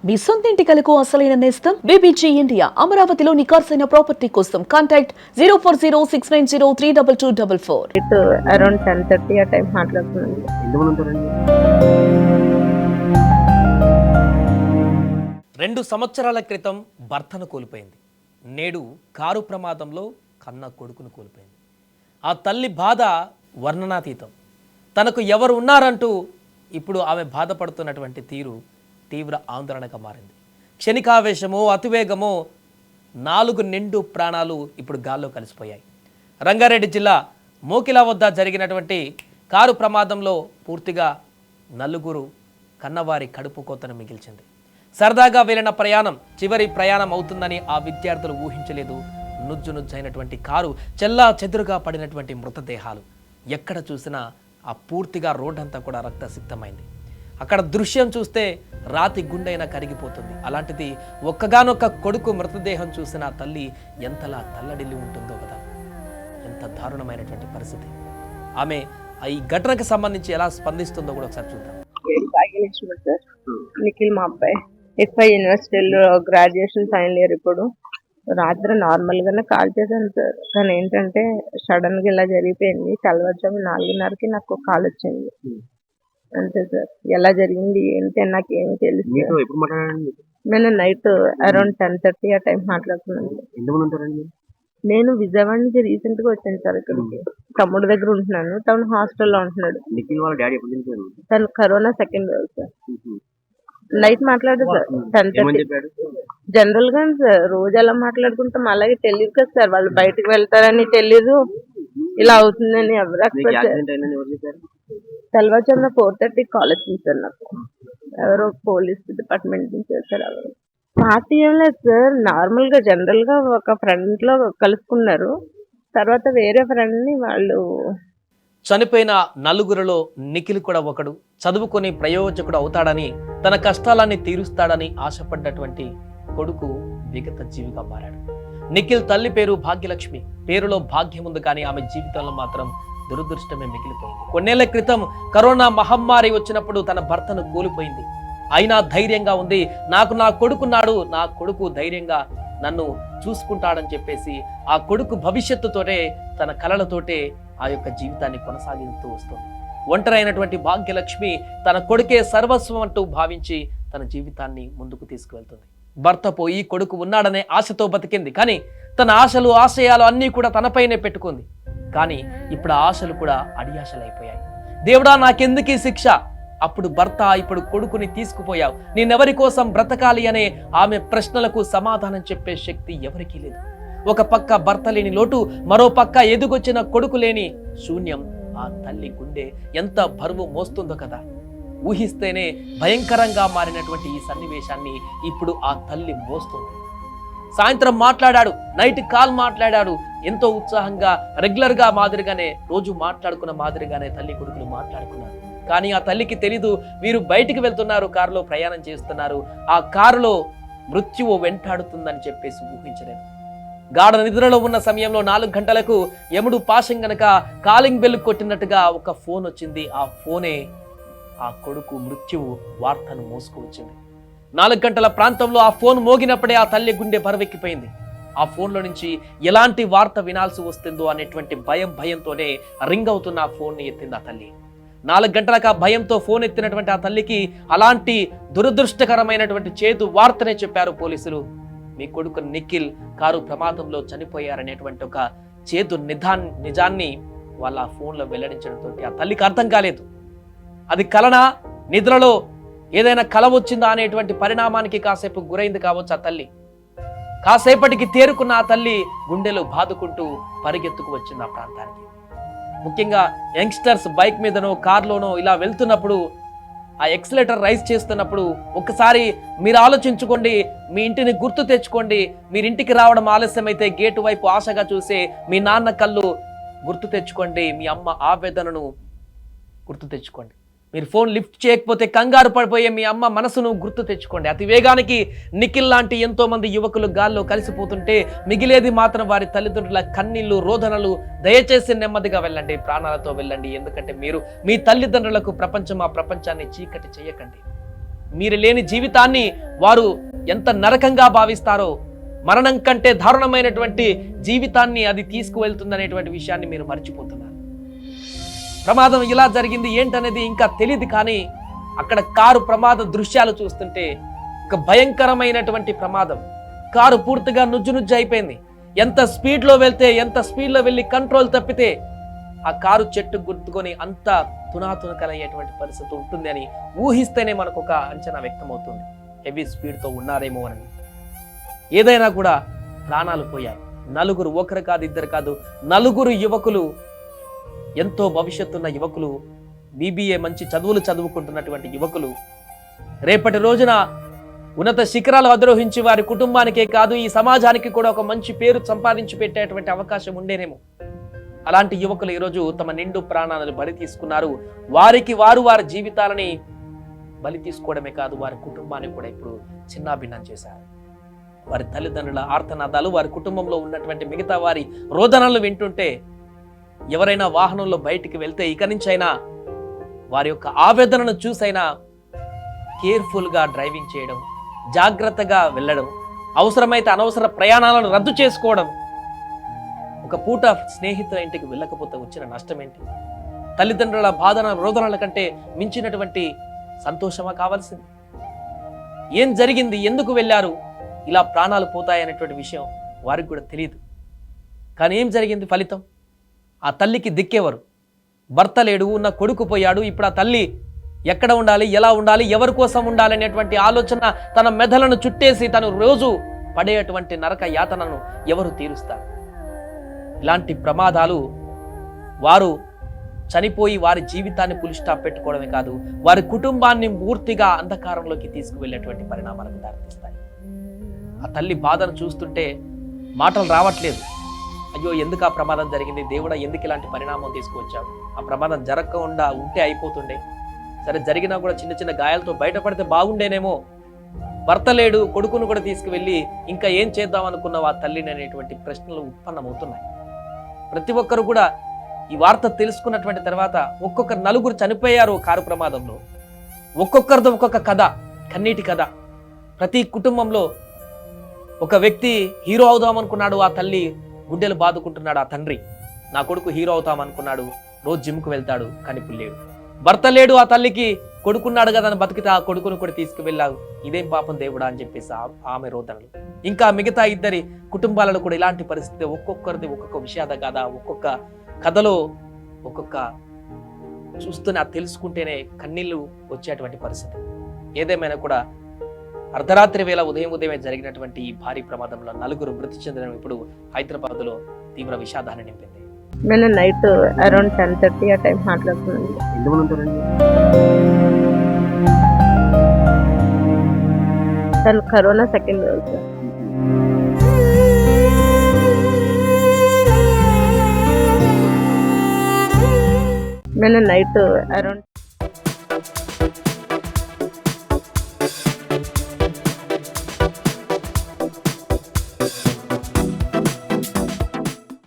మీ సొంత ఇంటి కలకు అసలైన నేస్తం బీబీజీ ఇండియా. అమరావతిలో నికార్సైన ప్రాపర్టీ కోసం కాంటాక్ట్ 0406903224. అరౌండ్ 10:30 ఆ టైం మాట్లాడుతున్నాను. 2 సంవత్సరాల క్రితం భర్తను కోల్పోయింది. నేడు కారు ప్రమాదంలో కన్న కొడుకును కోల్పోయింది. ఆ తల్లి బాధ వర్ణనాతీతం. తనకు ఎవరు ఉన్నారంటూ ఇప్పుడు ఆమె బాధపడుతున్నటువంటి తీరు తీవ్ర ఆందోళనగా మారింది. క్షణికావేశమో అతివేగమో 4 నిండు ప్రాణాలు ఇప్పుడు గాల్లో కలిసిపోయాయి. రంగారెడ్డి జిల్లా మోకిలా వద్ద జరిగినటువంటి కారు ప్రమాదంలో పూర్తిగా 4 కన్నవారి కడుపు కోతను మిగిల్చింది. సరదాగా వెళ్ళిన ప్రయాణం చివరి ప్రయాణం అవుతుందని ఆ విద్యార్థులు ఊహించలేదు. నుజ్జునుజ్జైనటువంటి కారు చెల్లా చెదురుగా పడినటువంటి మృతదేహాలు ఎక్కడ చూసినా ఆ పూర్తిగా రోడ్డంతా కూడా రక్తసిక్తమైంది. అక్కడ దృశ్యం చూస్తే రాతి గుండెైనా కరిగిపోతుంది. అలాంటిది ఒక్కగానొక్క కొడుకు మృతదేహం చూసిన తల్లి ఎంతలా తల్లడిల్లి ఉంటుందో కదా. ఎంత దారుణమైనటువంటి పరిస్థితి. ఆమె ఈ ఘటనకు సంబంధించి ఎలా స్పందిస్తుందో కూడా ఒకసారి చూద్దాం. నిఖిల్ మా అబ్బాయి ఎఫ్ఐ యూనివర్సిటీలో గ్రాడ్యుయేషన్ ఫైనల్ ఇయర్. ఇప్పుడు రాత్రి నార్మల్ గానే కాల్ చేశాను సార్, కానీ ఏంటంటే సడన్ గా ఇలా జరిగిపోయింది. తెల్లవారుజాము 4:30కి నాకు కాల్ వచ్చింది. అంతే సార్. ఎలా జరిగింది ఏంటి అని నాకు ఏమి తెలుసు. నేను నైట్ అరౌండ్ 10:30 ఆ టైం మాట్లాడుతున్నాను. నేను విజయవాడ నుంచి రీసెంట్ గా వచ్చాను సార్. ఇక్కడికి తమ్ముడు దగ్గర ఉంటున్నాను. తను హాస్టల్లో ఉంటున్నాడు. తను corona second wave sir. Night మాట్లాడారు సార్ 10:30. జనరల్ గా సార్ రోజు ఎలా మాట్లాడుకుంటాం అలాగే తెలియదు కదా సార్. వాళ్ళు బయటకు వెళ్తారని తెలీదు, ఇలా అవుతుందని ఎవరు ఎక్స్పెక్ట్. తెల్లవారుజామున 4:30 కాల్ వచ్చింది సార్ నాకు. ఎవరో పోలీస్ డిపార్ట్మెంట్ నుంచి వచ్చారు. ఎవరు పార్టీ ఏం లేదు సార్. నార్మల్ గా జనరల్ గా ఒక ఫ్రెండ్ లో కలుసుకున్నారు. తర్వాత వేరే ఫ్రెండ్ ని వాళ్ళు చనిపోయిన 4 నిఖిల్ కూడా ఒకడు. చదువుకొని ప్రయోజకుడు అవుతాడని, తన కష్టాలన్నీ తీరుస్తాడని ఆశపడ్డటువంటి కొడుకు విగత జీవిగా మారాడు. నిఖిల్ తల్లి పేరు భాగ్యలక్ష్మి. పేరులో భాగ్యం ఉంది, కానీ ఆమె జీవితంలో మాత్రం దురదృష్టమే మిగిలిపోయింది. కొన్నేళ్ల క్రితం కరోనా మహమ్మారి వచ్చినప్పుడు తన భర్తను కోల్పోయింది. అయినా ధైర్యంగా ఉంది. నాకు నా కొడుకున్నాడు, నా కొడుకు ధైర్యంగా నన్ను చూసుకుంటాడని చెప్పేసి ఆ కొడుకు భవిష్యత్తుతోటే, తన కలలతోటే ఆ యొక్క జీవితాన్ని కొనసాగిస్తూ వస్తుంది. ఒంటరైనటువంటి భాగ్యలక్ష్మి తన కొడుకే సర్వస్వం అంటూ భావించి తన జీవితాన్ని ముందుకు తీసుకువెళ్తుంది. భర్త పోయి కొడుకు ఉన్నాడనే ఆశతో బతికింది, కానీ తన ఆశలు ఆశయాలు అన్నీ కూడా తనపైనే పెట్టుకుంది. కానీ ఇప్పుడు ఆ ఆశలు కూడా అడియాశలైపోయాయి. దేవుడా నాకెందుకీ శిక్ష? అప్పుడు భర్త, ఇప్పుడు కొడుకుని తీసుకుపోయావు, నేనెవరి కోసం బ్రతకాలి అనే ఆమె ప్రశ్నలకు సమాధానం చెప్పే శక్తి ఎవరికీ లేదు. ఒక పక్క భర్త లేని లోటు, మరో పక్క ఎదుగొచ్చిన కొడుకు లేని శూన్యం. ఆ తల్లి గుండె ఎంత బరువు మోస్తుందో కదా. ఊహిస్తేనే భయంకరంగా మారినటువంటి ఈ సన్నివేశాన్ని ఇప్పుడు ఆ తల్లి మోస్తుంది. సాయంత్రం మాట్లాడాడు, నైట్ కాల్ మాట్లాడాడు. ఎంతో ఉత్సాహంగా రెగ్యులర్ గా మాదిరిగానే, రోజు మాట్లాడుకున్న మాదిరిగానే తల్లి కొడుకులు మాట్లాడుకున్నారు. కానీ ఆ తల్లికి తెలీదు, వీరు బయటికి వెళ్తున్నారు, కారులో ప్రయాణం చేస్తున్నారు, ఆ కారులో మృత్యువు వెంటాడుతుందని చెప్పేసి ఊహించలేదు. గాఢ నిద్రలో ఉన్న సమయంలో 4 గంటలకు యముడు పాశం గనక కాలింగ్ బెల్ కొట్టినట్టుగా ఒక ఫోన్ వచ్చింది. ఆ ఫోనే ఆ కొడుకు మృత్యువు వార్తను మోసుకువచ్చింది. 4 గంటల ప్రాంతంలో ఆ ఫోన్ మోగినప్పుడే ఆ తల్లి గుండె బరువెక్కిపోయింది. ఆ ఫోన్లో నుంచి ఎలాంటి వార్త వినాల్సి వస్తుందో అనేటువంటి భయంతోనే రింగ్ అవుతున్న ఆ ఫోన్ని ఎత్తింది ఆ తల్లి. 4 గంటలకు ఆ భయంతో ఫోన్ ఎత్తినటువంటి ఆ తల్లికి అలాంటి దురదృష్టకరమైనటువంటి చేదు వార్తనే చెప్పారు పోలీసులు. మీ కొడుకు నిఖిల్ కారు ప్రమాదంలో చనిపోయారనేటువంటి ఒక చేదు నిజాన్ని వాళ్ళ ఆ ఫోన్లో వెల్లడించడంతో ఆ తల్లికి అర్థం కాలేదు. అది కలనా, నిద్రలో ఏదైనా కల వచ్చిందా అనేటువంటి పరిణామానికి కాసేపు గురైంది కావచ్చు ఆ తల్లి. కాసేపటికి తేరుకున్న ఆ తల్లి గుండెలు బాదుకుంటూ పరిగెత్తుకు వచ్చింది ఆ ప్రాంతానికి. ముఖ్యంగా యంగ్స్టర్స్ బైక్ మీదనో కార్లోనో ఇలా వెళ్తున్నప్పుడు, ఆ ఎక్సలేటర్ రైజ్ చేస్తున్నప్పుడు ఒక్కసారి మీరు ఆలోచించుకోండి, మీ ఇంటిని గుర్తు తెచ్చుకోండి. మీరింటికి రావడం ఆలస్యమైతే గేటు వైపు ఆశగా చూసే మీ నాన్న కళ్ళు గుర్తు తెచ్చుకోండి. మీ అమ్మ ఆవేదనను గుర్తు తెచ్చుకోండి. మీరు ఫోన్ లిఫ్ట్ చేయకపోతే కంగారు పడిపోయే మీ అమ్మ మనసును గుర్తు తెచ్చుకోండి. అతి వేగానికి నిఖిల్ లాంటి ఎంతో మంది యువకులు గాల్లో కలిసిపోతుంటే మిగిలేది మాత్రం వారి తల్లిదండ్రుల కన్నీళ్లు, రోదనలు. దయచేసి నెమ్మదిగా వెళ్ళండి, ప్రాణాలతో వెళ్ళండి. ఎందుకంటే మీరు మీ తల్లిదండ్రులకు ప్రపంచం, ఆ ప్రపంచాన్ని చీకటి చేయకండి. మీరు లేని జీవితాన్ని వారు ఎంత నరకంగా భావిస్తారో, మరణం కంటే దారుణమైనటువంటి జీవితాన్ని అది తీసుకువెళ్తుందనేటువంటి విషయాన్ని మీరు మర్చిపోతున్నారు. ప్రమాదం ఇలా జరిగింది ఏంటనేది ఇంకా తెలియదు, కానీ అక్కడ కారు ప్రమాద దృశ్యాలు చూస్తుంటే ఒక భయంకరమైనటువంటి ప్రమాదం. కారు పూర్తిగా నుజ్జు అయిపోయింది. ఎంత స్పీడ్లో వెళ్తే, ఎంత స్పీడ్లో వెళ్ళి కంట్రోల్ తప్పితే ఆ కారు చెట్టు గుర్తుకొని అంత తునాతునకలయ్యేటువంటి పరిస్థితి ఉంటుంది అని ఊహిస్తేనే మనకు ఒక అంచనా వ్యక్తమవుతుంది. హెవీ స్పీడ్తో ఉన్నారేమో అని. ఏదైనా కూడా ప్రాణాలు పోయాయి. నలుగురు, ఒకరు కాదు, ఇద్దరు కాదు, నలుగురు యువకులు, ఎంతో భవిష్యత్తున్న యువకులు, బీబీఏ మంచి చదువులు చదువుకుంటున్నటువంటి యువకులు, రేపటి రోజున ఉన్నత శిఖరాలు అధిరోహించి వారి కుటుంబానికే కాదు ఈ సమాజానికి కూడా ఒక మంచి పేరు సంపాదించి పెట్టేటువంటి అవకాశం ఉండేనేమో. అలాంటి యువకులు ఈరోజు తమ నిండు ప్రాణాలను బలి తీసుకున్నారు. వారికి వారి జీవితాలని బలి తీసుకోవడమే కాదు, వారి కుటుంబాన్ని కూడా ఇప్పుడు చిన్నాభిన్నం చేశారు. వారి తల్లిదండ్రుల ఆర్తనాదాలు, వారి కుటుంబంలో ఉన్నటువంటి మిగతా వారి రోదనలు వింటుంటే ఎవరైనా వాహనంలో బయటికి వెళ్తే ఇక నుంచి అయినా వారి యొక్క ఆవేదనను చూసైనా కేర్ఫుల్గా డ్రైవింగ్ చేయడం, జాగ్రత్తగా వెళ్ళడం, అవసరమైతే అనవసర ప్రయాణాలను రద్దు చేసుకోవడం. ఒక పూట స్నేహితుల ఇంటికి వెళ్ళకపోతే వచ్చిన నష్టం ఏంటి? తల్లిదండ్రుల బాధన రోదనల కంటే మించినటువంటి సంతోషమా కావాల్సింది? ఏం జరిగింది, ఎందుకు వెళ్ళారు, ఇలా ప్రాణాలు పోతాయనేటువంటి విషయం వారికి కూడా తెలియదు. కానీ ఏం జరిగింది ఫలితం? ఆ తల్లికి దిక్కేవారు. భర్త లేడు, ఉన్న కొడుకు పోయాడు. ఇప్పుడు ఆ తల్లి ఎక్కడ ఉండాలి, ఎలా ఉండాలి, ఎవరి కోసం ఉండాలి అనేటువంటి ఆలోచన తన మెదలను చుట్టేసి తను రోజు పడేటువంటి నరక యాతనను ఎవరు తీరుస్తారు? ఇలాంటి ప్రమాదాలు వారు చనిపోయి వారి జీవితాన్ని పులి స్టాప్ పెట్టుకోవడమే కాదు, వారి కుటుంబాన్ని పూర్తిగా అంధకారంలోకి తీసుకువెళ్ళేటువంటి పరిణామాలకు దారితీస్తాయి. ఆ తల్లి బాధను చూస్తుంటే మాటలు రావట్లేదు. అయ్యో, ఎందుకు ఆ ప్రమాదం జరిగింది, దేవుడా ఎందుకు ఇలాంటి పరిణామం తీసుకువచ్చావు, ఆ ప్రమాదం జరగకుండా ఉంటే అయిపోతుండే, సరే జరిగినా కూడా చిన్న చిన్న గాయాలతో బయటపడితే బాగుండేనేమో, భర్త లేడు, కొడుకును కూడా తీసుకువెళ్ళి ఇంకా ఏం చేద్దాం అనుకున్నావు ఆ తల్లిని అనేటువంటి ప్రశ్నలు ఉత్పన్నమవుతున్నాయి. ప్రతి ఒక్కరు కూడా ఈ వార్త తెలుసుకున్నటువంటి తర్వాత ఒక్కొక్క నలుగురు చనిపోయారు కారు ప్రమాదంలో. ఒక్కొక్కరితో ఒక్కొక్క కథ, కన్నీటి కథ. ప్రతి కుటుంబంలో ఒక వ్యక్తి హీరో అవుదామనుకున్నాడు, ఆ తల్లి గుండెలు బాదుకుంటున్నాడు. ఆ తండ్రి, నా కొడుకు హీరో అవుతామనుకున్నాడు, రోజు జిమ్కు వెళ్తాడు, కానీ ఇప్పుడు లేడు. భర్త లేడు, ఆ తల్లికి కొడుకున్నాడు కదా అని బతికితే ఆ కొడుకును కూడా తీసుకువెళ్ళావు, ఇదేం పాపం దేవుడా అని చెప్పేసి ఆమె రోదనలు. ఇంకా మిగతా ఇద్దరి కుటుంబాలలో కూడా ఇలాంటి పరిస్థితి. ఒక్కొక్కరిది ఒక్కొక్క విషాద గాథ, ఒక్కొక్క కథలో ఒక్కొక్క చూస్తూనే అది తెలుసుకుంటేనే కన్నీళ్లు వచ్చేటువంటి పరిస్థితి. ఏదేమైనా కూడా అర్ధరాత్రి వేళ ఉదయమే జరిగినటువంటి ఈ భారీ ప్రమాదంలో నలుగురు మృతి చెందడం ఇప్పుడు హైదరాబాద్లో తీవ్ర విషాదాన్ని నింపింది. నేను నైట్ అరౌండ్ 10:30 ఆ టైం మాట్లాడుతున్నాను. తను కరోనా సెకండ్ వేవ్. నేను నైట్ అరౌండ్